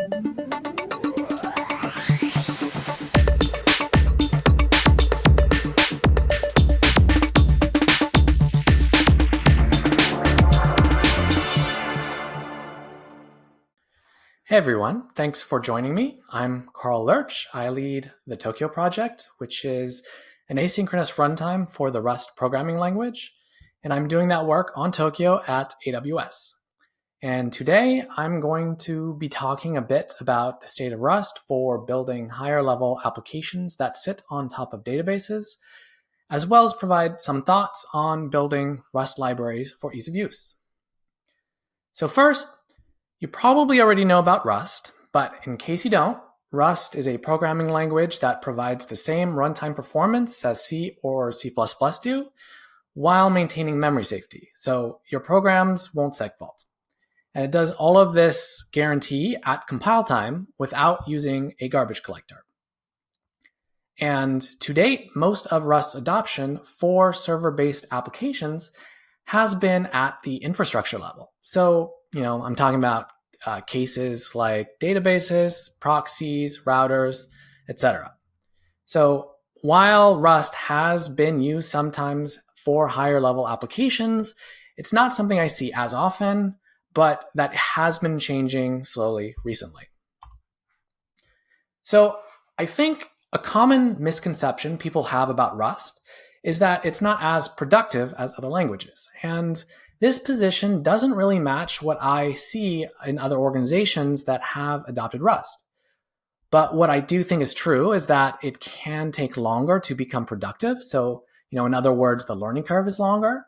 Hey everyone, thanks for joining me. I'm Carl Lerche. I lead the Tokyo project, which is an asynchronous runtime for the Rust programming language, and I'm doing that work on Tokyo at AWS. And today I'm going to be talking a bit about the state of Rust for building higher level applications that sit on top of databases, as well as provide some thoughts on building Rust libraries for ease of use. So first, you probably already know about Rust, but in case you don't, Rust is a programming language that provides the same runtime performance as C or C++ do, while maintaining memory safety, so your programs won't segfault. And it does all of this guarantee at compile time without using a garbage collector. And to date, most of Rust's adoption for server-based applications has been at the infrastructure level. So, I'm talking about cases like databases, proxies, routers, etc. So while Rust has been used sometimes for higher level applications, it's not something I see as often, but that has been changing slowly recently. So I think a common misconception people have about Rust is that it's not as productive as other languages. And this position doesn't really match what I see in other organizations that have adopted Rust. But what I do think is true is that it can take longer to become productive. So, in other words, the learning curve is longer.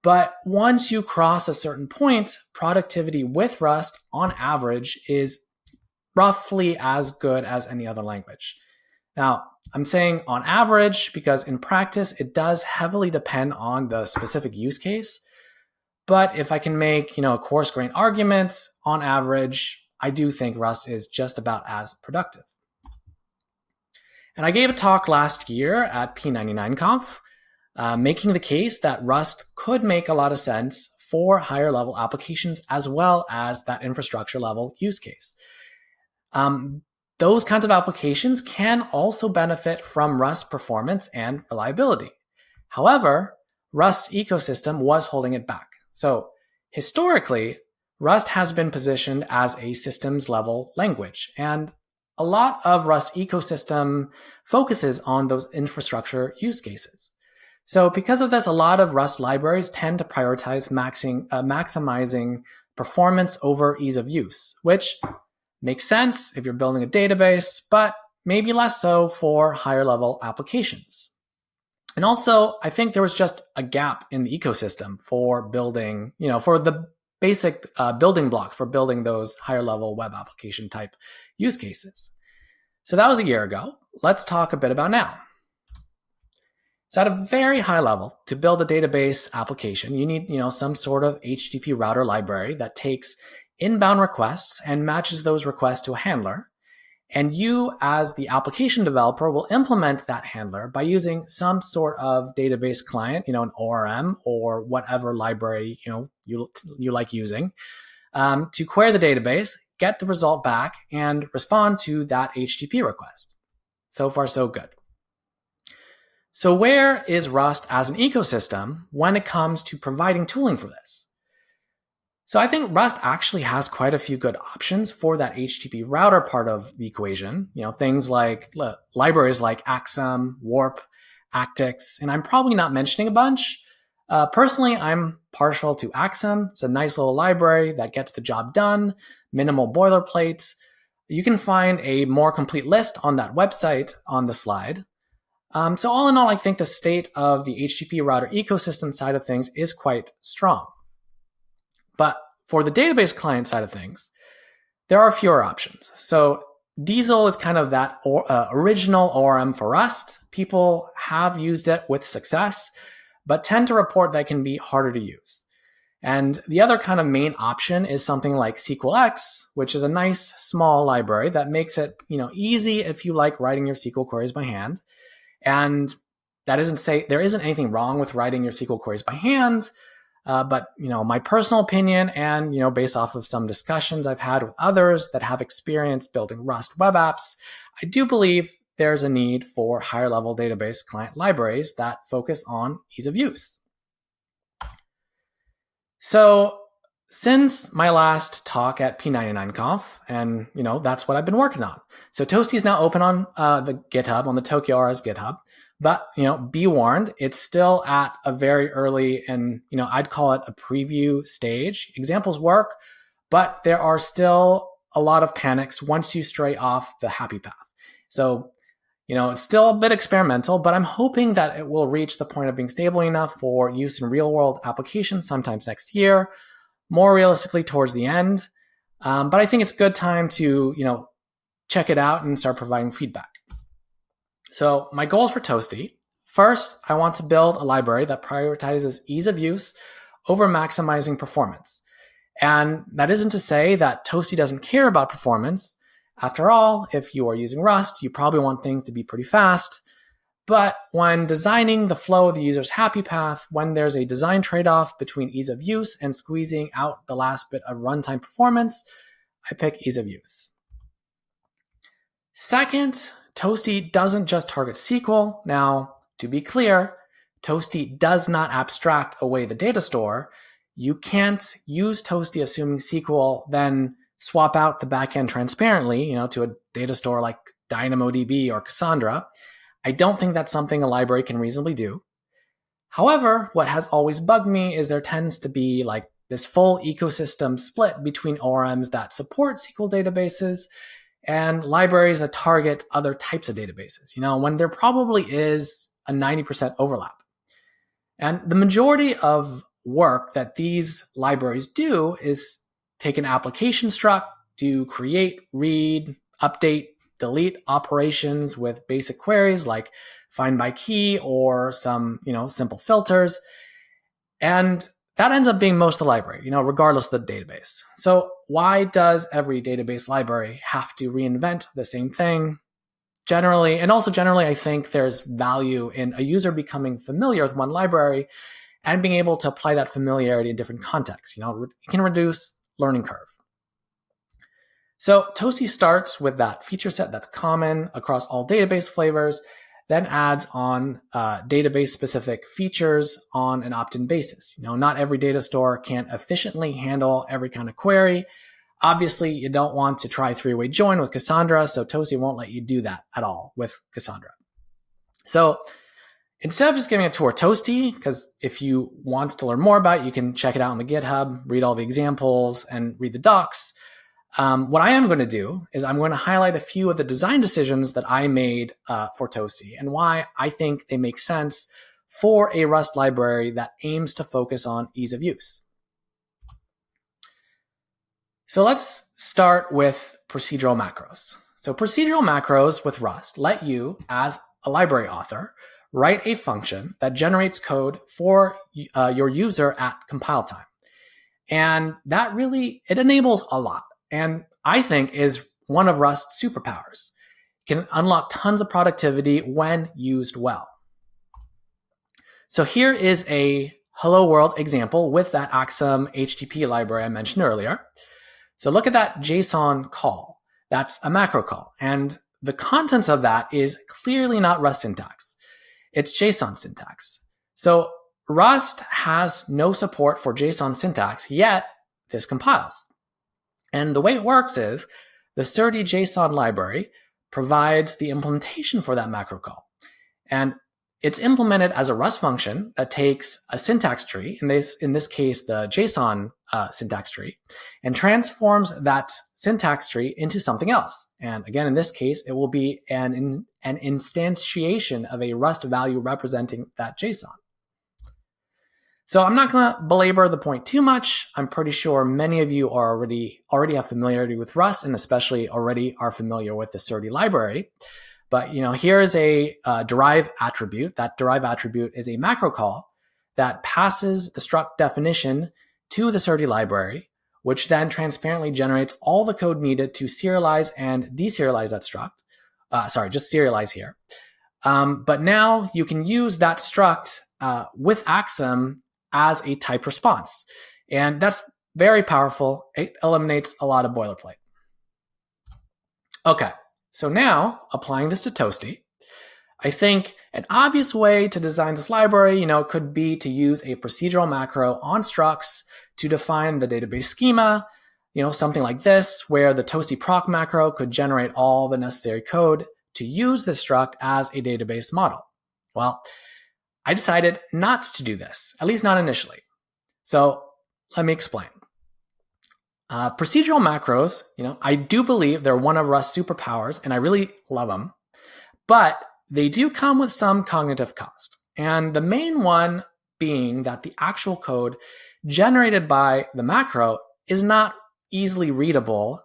But once you cross a certain point, productivity with Rust on average is roughly as good as any other language. Now, I'm saying on average because in practice, it does heavily depend on the specific use case. But if I can make, coarse-grained arguments, on average, I do think Rust is just about as productive. And I gave a talk last year at P99 CONF, making the case that Rust could make a lot of sense for higher level applications as well as that infrastructure level use case. Those kinds of applications can also benefit from Rust performance and reliability. However, Rust's ecosystem was holding it back. So historically, Rust has been positioned as a systems level language, and a lot of Rust ecosystem focuses on those infrastructure use cases. So because of this, a lot of Rust libraries tend to prioritize maximizing performance over ease of use, which makes sense if you're building a database, but maybe less so for higher level applications. And also, I think there was just a gap in the ecosystem for building, for the basic building blocks for building those higher level web application type use cases. So that was a year ago. Let's talk a bit about now. So at a very high level, to build a database application, you need, some sort of HTTP router library that takes inbound requests and matches those requests to a handler. And you, as the application developer, will implement that handler by using some sort of database client, an ORM or whatever library you like using, to query the database, get the result back, and respond to that HTTP request. So far, so good. So where is Rust as an ecosystem when it comes to providing tooling for this? So I think Rust actually has quite a few good options for that HTTP router part of the equation. Things like libraries like Axum, Warp, Actix, and I'm probably not mentioning a bunch. Personally, I'm partial to Axum. It's a nice little library that gets the job done, minimal boilerplate. You can find a more complete list on that website on the slide. So all in all, I think the state of the HTTP router ecosystem side of things is quite strong. But for the database client side of things, there are fewer options. So Diesel is kind of that original ORM for Rust. People have used it with success, but tend to report that it can be harder to use. And the other kind of main option is something like SQLX, which is a nice small library that makes it easy if you like writing your SQL queries by hand. And that isn't say there isn't anything wrong with writing your SQL queries by hand. But my personal opinion, and based off of some discussions I've had with others that have experience building Rust web apps, I do believe there's a need for higher level database client libraries that focus on ease of use. So since my last talk at P99 Conf, and that's what I've been working on. So Toasty is now open on the GitHub, on the TokyoR's GitHub. But be warned, it's still at a very early and I'd call it a preview stage. Examples work, but there are still a lot of panics once you stray off the happy path. So it's still a bit experimental, but I'm hoping that it will reach the point of being stable enough for use in real world applications sometimes next year, more realistically towards the end. But I think it's a good time to check it out and start providing feedback. So my goals for Toasty: first, I want to build a library that prioritizes ease of use over maximizing performance. And that isn't to say that Toasty doesn't care about performance. After all, if you are using Rust, you probably want things to be pretty fast. But when designing the flow of the user's happy path, when there's a design trade-off between ease of use and squeezing out the last bit of runtime performance, I pick ease of use. Second, Toasty doesn't just target SQL. Now, to be clear, Toasty does not abstract away the data store. You can't use Toasty assuming SQL, then swap out the backend transparently, to a data store like DynamoDB or Cassandra. I don't think that's something a library can reasonably do. However, what has always bugged me is there tends to be like this full ecosystem split between ORMs that support SQL databases and libraries that target other types of databases, when there probably is a 90% overlap. And the majority of work that these libraries do is take an application struct, do create, read, update, delete operations with basic queries like find by key or some, simple filters. And that ends up being most of the library, regardless of the database. So why does every database library have to reinvent the same thing? Generally, I think there's value in a user becoming familiar with one library and being able to apply that familiarity in different contexts. It can reduce learning curve. So Toasty starts with that feature set that's common across all database flavors, then adds on database-specific features on an opt-in basis. Not every data store can efficiently handle every kind of query. Obviously, you don't want to try three-way join with Cassandra, so Toasty won't let you do that at all with Cassandra. So instead of just giving a tour of Toasty, because if you want to learn more about it, you can check it out on the GitHub, read all the examples, and read the docs. What I am going to do is I'm going to highlight a few of the design decisions that I made for Toasty and why I think they make sense for a Rust library that aims to focus on ease of use. So let's start with procedural macros. So procedural macros with Rust let you, as a library author, write a function that generates code for your user at compile time. And that it enables a lot. And I think is one of Rust's superpowers. It can unlock tons of productivity when used well. So here is a hello world example with that Axum HTTP library I mentioned earlier. So look at that JSON call. That's a macro call. And the contents of that is clearly not Rust syntax. It's JSON syntax. So Rust has no support for JSON syntax, yet this compiles. And the way it works is the sturdy JSON library provides the implementation for that macro call. And it's implemented as a Rust function that takes a syntax tree, in this case, the JSON syntax tree, and transforms that syntax tree into something else. And again, in this case, it will be an instantiation of a Rust value representing that JSON. So I'm not going to belabor the point too much. I'm pretty sure many of you are already have familiarity with Rust and especially already are familiar with the sturdy library. But here is a derive attribute. That derive attribute is a macro call that passes the struct definition to the sturdy library, which then transparently generates all the code needed to serialize and deserialize that struct. Just serialize here. But now you can use that struct with Axum as a typed response. And that's very powerful. It eliminates a lot of boilerplate. Okay, so now applying this to Toasty, I think an obvious way to design this library, could be to use a procedural macro on structs to define the database schema, something like this, where the Toasty proc macro could generate all the necessary code to use this struct as a database model. Well, I decided not to do this, at least not initially. So let me explain. Procedural macros, I do believe they're one of Rust's superpowers, and I really love them, but they do come with some cognitive cost. And the main one being that the actual code generated by the macro is not easily readable,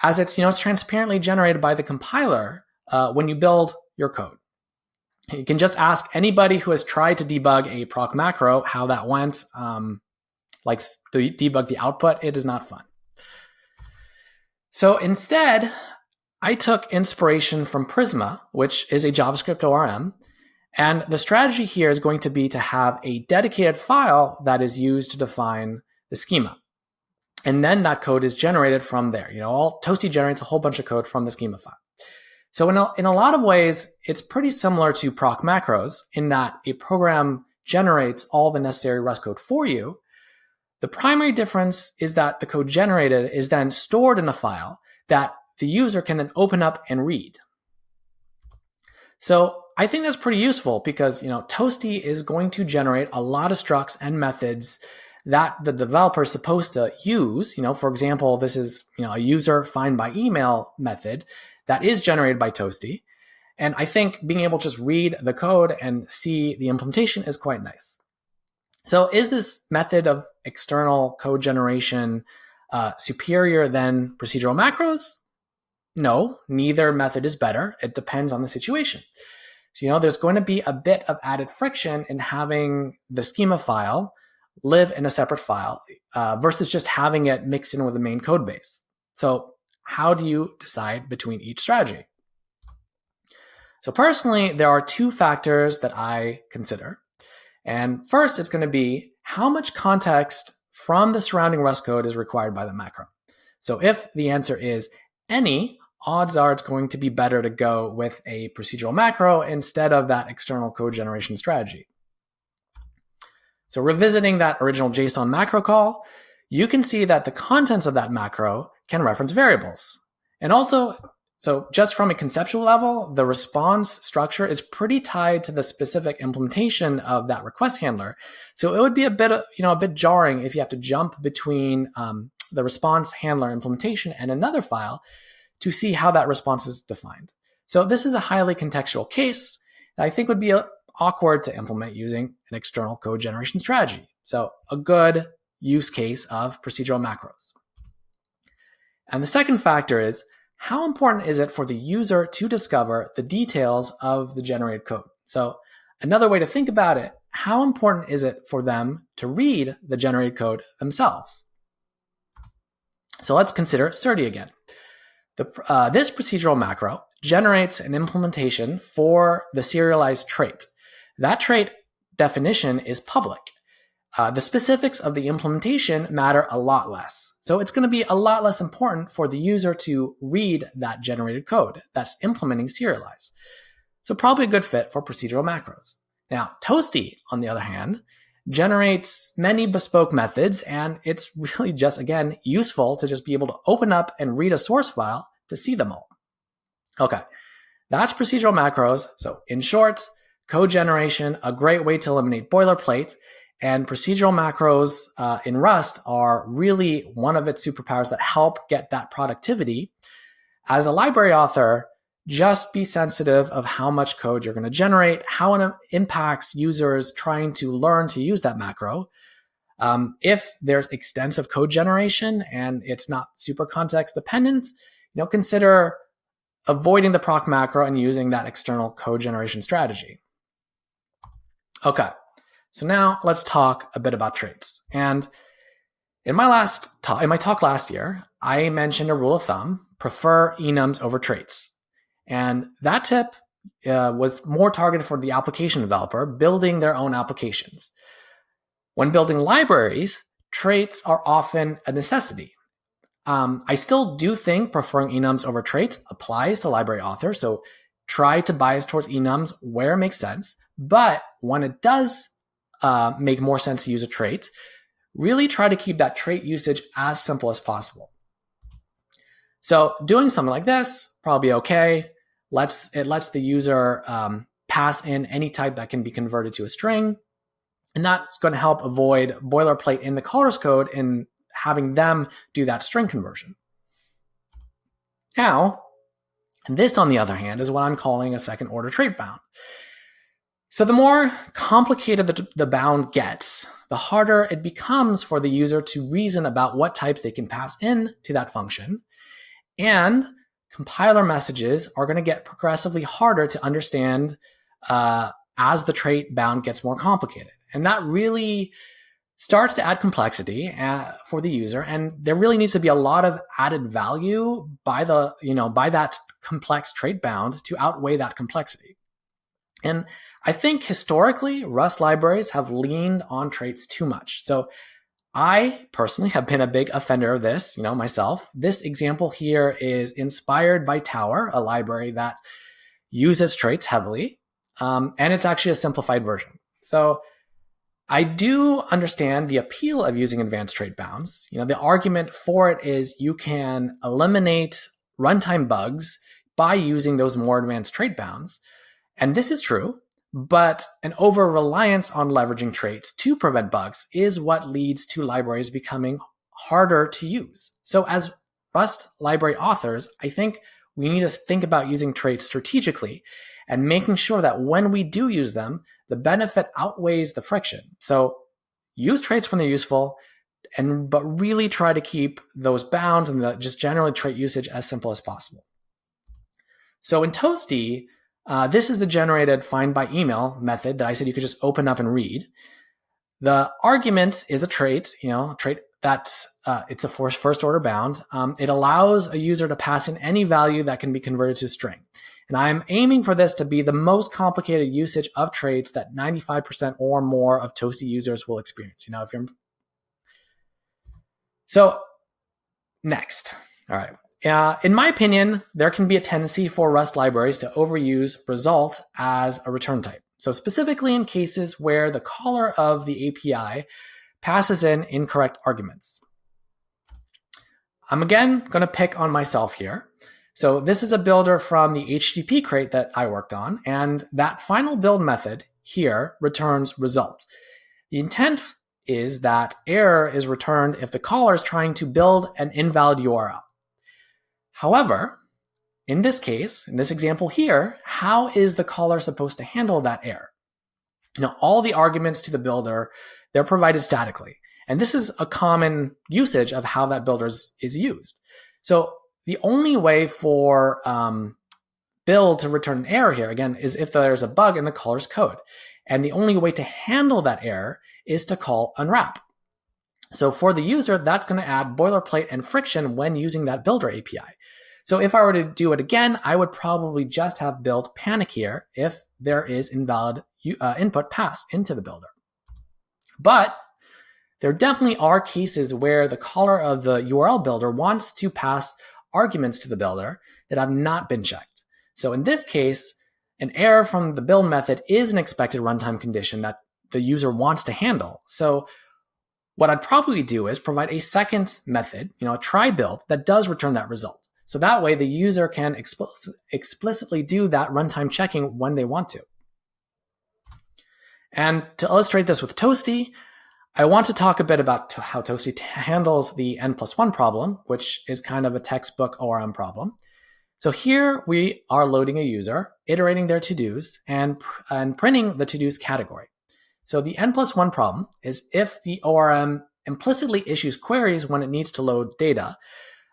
as it's transparently generated by the compiler when you build your code. You can just ask anybody who has tried to debug a proc macro how that went, like to debug the output. It is not fun. So instead, I took inspiration from Prisma, which is a JavaScript ORM, and the strategy here is going to be to have a dedicated file that is used to define the schema. And then that code is generated from there. Toasty generates a whole bunch of code from the schema file. So in a lot of ways, it's pretty similar to proc macros in that a program generates all the necessary Rust code for you. The primary difference is that the code generated is then stored in a file that the user can then open up and read. So I think that's pretty useful because, Toasty is going to generate a lot of structs and methods that the developer is supposed to use. For example, this is, a user find by email method that is generated by Toasty. And I think being able to just read the code and see the implementation is quite nice. So is this method of external code generation superior than procedural macros? No, neither method is better. It depends on the situation. So, there's going to be a bit of added friction in having the schema file live in a separate file versus just having it mixed in with the main code base. So how do you decide between each strategy? So personally, there are two factors that I consider. And first, it's going to be how much context from the surrounding Rust code is required by the macro. So if the answer is any, odds are it's going to be better to go with a procedural macro instead of that external code generation strategy. So revisiting that original JSON macro call, you can see that the contents of that macro can reference variables. And also, so just from a conceptual level, the response structure is pretty tied to the specific implementation of that request handler. So it would be a bit jarring if you have to jump between the response handler implementation and another file to see how that response is defined. So this is a highly contextual case that I think would be awkward to implement using an external code generation strategy. So a good use case of procedural macros. And the second factor is, how important is it for the user to discover the details of the generated code? So another way to think about it, how important is it for them to read the generated code themselves? So let's consider Surdy again. This procedural macro generates an implementation for the serialized trait. That trait definition is public. The specifics of the implementation matter a lot less. So it's going to be a lot less important for the user to read that generated code that's implementing serialize. So probably a good fit for procedural macros. Now, Toasty, on the other hand, generates many bespoke methods, and it's really just, again, useful to just be able to open up and read a source file to see them all. Okay, that's procedural macros. So in short, code generation, a great way to eliminate boilerplate. And procedural macros in Rust are really one of its superpowers that help get that productivity. As a library author, just be sensitive of how much code you're going to generate, how it impacts users trying to learn to use that macro. If there's extensive code generation and it's not super context dependent, consider avoiding the proc macro and using that external code generation strategy. Okay. So now let's talk a bit about traits. And in my talk last year, I mentioned a rule of thumb: prefer enums over traits. And that tip was more targeted for the application developer building their own applications. When building libraries, traits are often a necessity. I still do think preferring enums over traits applies to library authors, so try to bias towards enums where it makes sense. But when it does make more sense to use a trait, really try to keep that trait usage as simple as possible. So doing something like this, probably okay. It lets the user pass in any type that can be converted to a string. And that's going to help avoid boilerplate in the caller's code in having them do that string conversion. Now, this, on the other hand, is what I'm calling a second order trait bound. So the more complicated the bound gets, the harder it becomes for the user to reason about what types they can pass in to that function. And compiler messages are going to get progressively harder to understand as the trait bound gets more complicated. And that really starts to add complexity for the user. And there really needs to be a lot of added value by that complex trait bound to outweigh that complexity. And I think historically, Rust libraries have leaned on traits too much. So I personally have been a big offender of this, myself. This example here is inspired by Tower, a library that uses traits heavily. And it's actually a simplified version. So I do understand the appeal of using advanced trait bounds. The argument for it is you can eliminate runtime bugs by using those more advanced trait bounds. And this is true, but an over-reliance on leveraging traits to prevent bugs is what leads to libraries becoming harder to use. So as Rust library authors, I think we need to think about using traits strategically and making sure that when we do use them, the benefit outweighs the friction. So use traits when they're useful, but really try to keep those bounds and just generally trait usage as simple as possible. So in Toasty, this is the generated find by email method that I said you could just open up and read. The argument is a trait, trait that's it's a first order bound. It allows a user to pass in any value that can be converted to string. And I'm aiming for this to be the most complicated usage of traits that 95% or more of Toasty users will experience. So next, all right. In my opinion, there can be a tendency for Rust libraries to overuse result as a return type. So specifically in cases where the caller of the API passes in incorrect arguments. I'm again going to pick on myself here. So this is a builder from the HTTP crate that I worked on, and that final build method here returns result. The intent is that error is returned if the caller is trying to build an invalid URL. However, in this case, in this example here, how is the caller supposed to handle that error? All the arguments to the builder, they're provided statically. And this is a common usage of how that builder is used. So the only way for build to return an error here, again, is if there's a bug in the caller's code. And the only way to handle that error is to call unwrap. So for the user, that's going to add boilerplate and friction when using that builder API. So if I were to do it again, I would probably just have build panic here if there is invalid input passed into the builder. But there definitely are cases where the caller of the URL builder wants to pass arguments to the builder that have not been checked. So in this case, an error from the build method is an expected runtime condition that the user wants to handle. So what I'd probably do is provide a second method, a try build, that does return that result. So that way the user can explicitly do that runtime checking when they want to. And to illustrate this with Toasty, I want to talk a bit about how Toasty handles the n+1 problem, which is kind of a textbook ORM problem. So here we are loading a user, iterating their to-dos, and printing the to-dos category. So the n+1 problem is if the ORM implicitly issues queries when it needs to load data,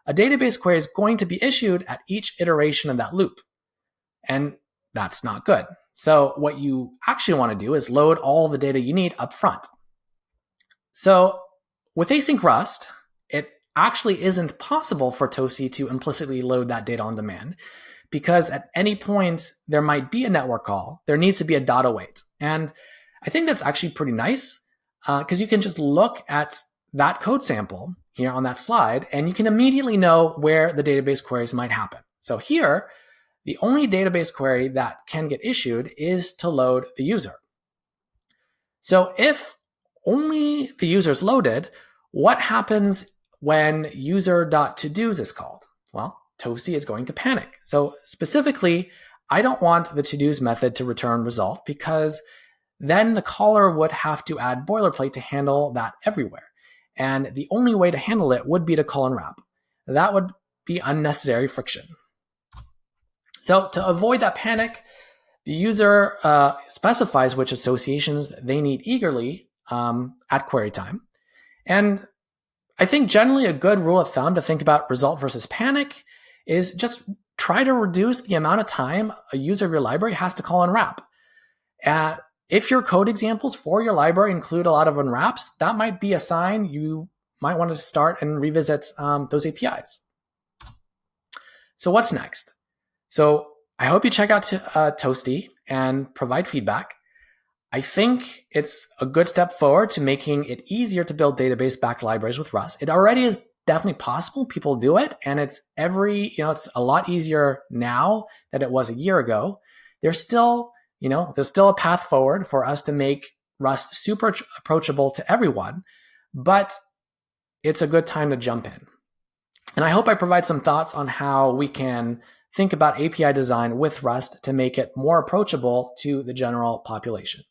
a database query is going to be issued at each iteration of that loop. And that's not good. So what you actually want to do is load all the data you need up front. So with async Rust, it actually isn't possible for Toasty to implicitly load that data on demand, because at any point there might be a network call. There needs to be a dot await. And I think that's actually pretty nice. because you can just look at that code sample here on that slide, and you can immediately know where the database queries might happen. So here, the only database query that can get issued is to load the user. So if only the user is loaded, what happens when user.todos is called? Well, Toasty is going to panic. So specifically, I don't want the todos method to return result, because then the caller would have to add boilerplate to handle that everywhere. And the only way to handle it would be to call and wrap. That would be unnecessary friction. So to avoid that panic, the user specifies which associations they need eagerly at query time. And I think generally a good rule of thumb to think about result versus panic is just try to reduce the amount of time a user of your library has to call and wrap. If your code examples for your library include a lot of unwraps, that might be a sign you might want to start and revisit those APIs. So what's next? So I hope you check out Toasty and provide feedback. I think it's a good step forward to making it easier to build database-backed libraries with Rust. It already is definitely possible. People do it, and it's a lot easier now than it was a year ago. There's still a path forward for us to make Rust super approachable to everyone, but it's a good time to jump in. And I hope I provide some thoughts on how we can think about API design with Rust to make it more approachable to the general population.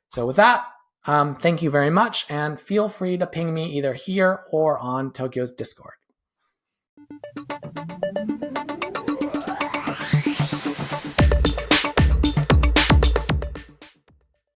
So with that, thank you very much, and feel free to ping me either here or on Tokyo's Discord.